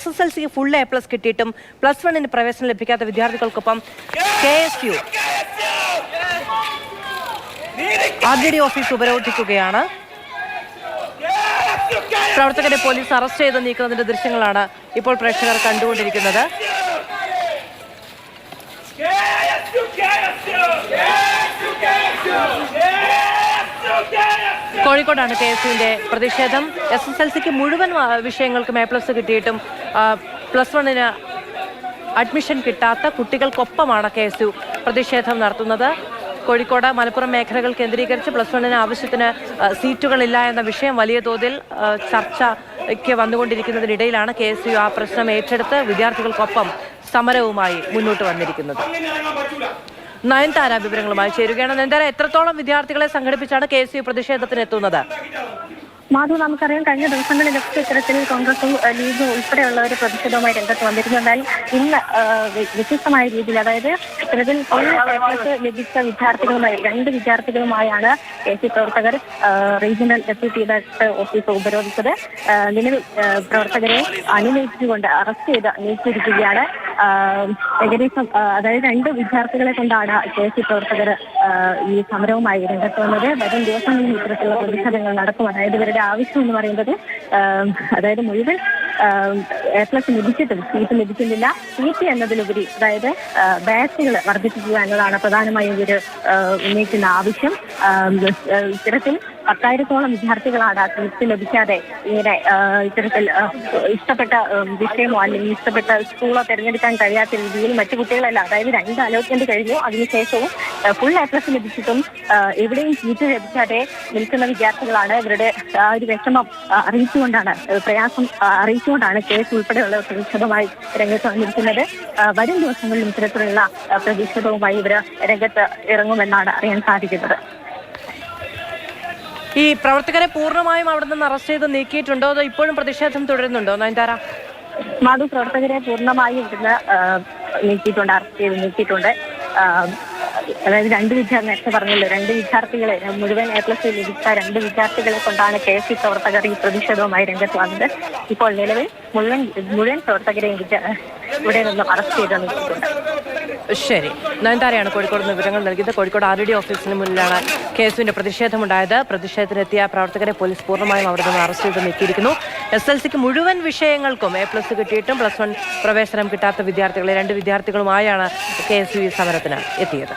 SSLC full A+ കിട്ടിയിട്ടും +1 പ്രവേശനം ലഭിക്കാത്ത വിദ്യാർത്ഥികൾക്കൊപ്പം KSU RDD ഓഫീസ് ഉപരോധിക്കുകയാണ്. പ്രവർത്തകരെ പോലീസ് അറസ്റ്റ് ചെയ്ത് നീക്കുന്നതിന്റെ ദൃശ്യങ്ങളാണ് ഇപ്പോൾ പ്രേക്ഷകർ കണ്ടുകൊണ്ടിരിക്കുന്നത്. കോഴിക്കോടാണ് KSUവിന്റെ പ്രതിഷേധം. SSLCക്ക് മുഴുവൻ വിഷയങ്ങൾക്കും A+ കിട്ടിയിട്ടും +1 അഡ്മിഷൻ കിട്ടാത്ത കുട്ടികൾക്കൊപ്പമാണ് KSU പ്രതിഷേധം നടത്തുന്നത്. കോഴിക്കോട് മലപ്പുറം മേഖലകൾ കേന്ദ്രീകരിച്ച് +1 ആവശ്യത്തിന് സീറ്റുകളില്ല എന്ന വിഷയം വലിയ തോതിൽ ചർച്ചയ്ക്ക് വന്നുകൊണ്ടിരിക്കുന്നതിനിടയിലാണ് KSU ആ പ്രശ്നം ഏറ്റെടുത്ത് വിദ്യാർത്ഥികൾക്കൊപ്പം സമരവുമായി മുന്നോട്ട് വന്നിരിക്കുന്നത്. നയൻതാര വിവരങ്ങളുമായി ചേരുകയാണ്. നയൻതാര, എത്രത്തോളം വിദ്യാർത്ഥികളെ സംഘടിപ്പിച്ചാണ് KSU പ്രതിഷേധത്തിന് എത്തുന്നത്? മാധു, നമുക്കറിയാം കഴിഞ്ഞ ദിവസങ്ങളിലൊക്കെ ഇത്തരത്തിൽ കോൺഗ്രസും ലീഗും ഉൾപ്പെടെയുള്ളവർ പ്രതിഷേധവുമായി രംഗത്ത് വന്നിരുന്നു. എന്നാൽ ഇന്ന് വ്യത്യസ്തമായ രീതിയിൽ, അതായത് ഇത്തരത്തിൽ A+ ലഭിച്ച വിദ്യാർത്ഥികളുമായി 2 വിദ്യാർത്ഥികളുമായാണ് KSU പ്രവർത്തകർ റീജിയണൽ ഡെപ്യൂട്ടി ഡയറക്ടർ ഓഫീസ് ഉപരോധിച്ചത്. നിലവിൽ പ്രവർത്തകരെ അനുനയിച്ചുകൊണ്ട് അറസ്റ്റ് ചെയ്ത് നീക്കിയിരിക്കുകയാണ്. ഏകദേശം അതായത് 2 വിദ്യാർത്ഥികളെ കൊണ്ടാണ് KSU പ്രവർത്തകർ ഈ സമരവുമായി രംഗത്ത് വന്നത്. വരും ദിവസങ്ങളിൽ ഇത്തരത്തിലുള്ള പ്രതിഷേധങ്ങൾ നടക്കും. അതായത് ഇവരുടെ ആവശ്യം എന്ന് പറയുന്നത്, അതായത് മുഴുവൻ A+ ലഭിച്ചിട്ടും സീറ്റ് ലഭിക്കുന്നില്ല, സീറ്റ് എന്നതിലുപരി അതായത് ബാച്ചുകൾ വർദ്ധിപ്പിക്കുക എന്നതാണ് പ്രധാനമായും ഇവർ ഉന്നയിക്കുന്ന ആവശ്യം. ഇത്തരത്തിൽ 10,000-ഓളം വിദ്യാർത്ഥികളാണ് സീറ്റ് ലഭിക്കാതെ ഇങ്ങനെ ഇത്തരത്തിൽ ഇഷ്ടപ്പെട്ട വിഷയമോ അല്ലെങ്കിൽ ഇഷ്ടപ്പെട്ട സ്കൂളോ തിരഞ്ഞെടുക്കാൻ കഴിയാത്ത രീതിയിൽ മറ്റു കുട്ടികളല്ല, അതായത് 2 അലോട്ട്മെന്റ് കഴിഞ്ഞു, അതിനുശേഷവും ഫുൾ A+ ലഭിച്ചിട്ടും എവിടെയും സീറ്റ് ലഭിക്കാതെ നിൽക്കുന്ന വിദ്യാർത്ഥികളാണ്. ഇവരുടെ ഒരു വിഷമം അറിയിച്ചുകൊണ്ടാണ്, പ്രയാസം അറിയിച്ചുകൊണ്ടാണ് KSU ഉൾപ്പെടെയുള്ള പ്രതിഷേധവുമായി രംഗത്ത് വന്നിരിക്കുന്നത്. വരും ദിവസങ്ങളിലും ഇത്തരത്തിലുള്ള പ്രതിഷേധവുമായി ഇവർ രംഗത്ത് ഇറങ്ങുമെന്നാണ് അറിയാൻ സാധിക്കുന്നത്. ഈ പ്രവർത്തകരെ പൂർണ്ണമായും അവിടെ നിന്ന് അറസ്റ്റ് ചെയ്ത് നീക്കിയിട്ടുണ്ടോ, അതോ ഇപ്പോഴും പ്രതിഷേധം തുടരുന്നുണ്ടോ നയൻതാര? മാധു, പ്രവർത്തകരെ പൂർണ്ണമായും ഇവിടുന്ന് നീക്കിയിട്ടുണ്ട്, അറസ്റ്റ് ചെയ്ത് നീക്കിയിട്ടുണ്ട്. അതായത് 2 നേരത്തെ പറഞ്ഞല്ലോ, 2 വിദ്യാർത്ഥികളെ, മുഴുവൻ A+ ലഭിച്ച 2 വിദ്യാർത്ഥികളെ കൊണ്ടാണ് KSU പ്രവർത്തകർ ഈ പ്രതിഷേധവുമായി രംഗത്ത് വന്നത്. ഇപ്പോൾ നിലവിൽ മുഴുവൻ പ്രവർത്തകരെയും ഇവിടെ നിന്നും അറസ്റ്റ് ചെയ്ത് നീക്കിയിട്ടുണ്ട്. ശരി, നയൻതാരയാണ് കോഴിക്കോട് നിന്ന് വിവരങ്ങൾ നൽകിയത്. കോഴിക്കോട് RDD ഓഫീസിന് മുന്നിലാണ് KSUവിന്റെ പ്രതിഷേധമുണ്ടായത്. പ്രതിഷേധത്തിനെത്തിയ പ്രവർത്തകരെ പോലീസ് പൂർണ്ണമായും അവിടെ നിന്ന് അറസ്റ്റ് ചെയ്ത് നീക്കിയിരിക്കുന്നു. SSLCക്ക് മുഴുവൻ വിഷയങ്ങൾക്കും A+ കിട്ടിയിട്ടും +1 പ്രവേശനം കിട്ടാത്ത വിദ്യാർത്ഥികളെ 2 വിദ്യാർത്ഥികളുമായാണ് KSU ഈ സമരത്തിന് എത്തിയത്.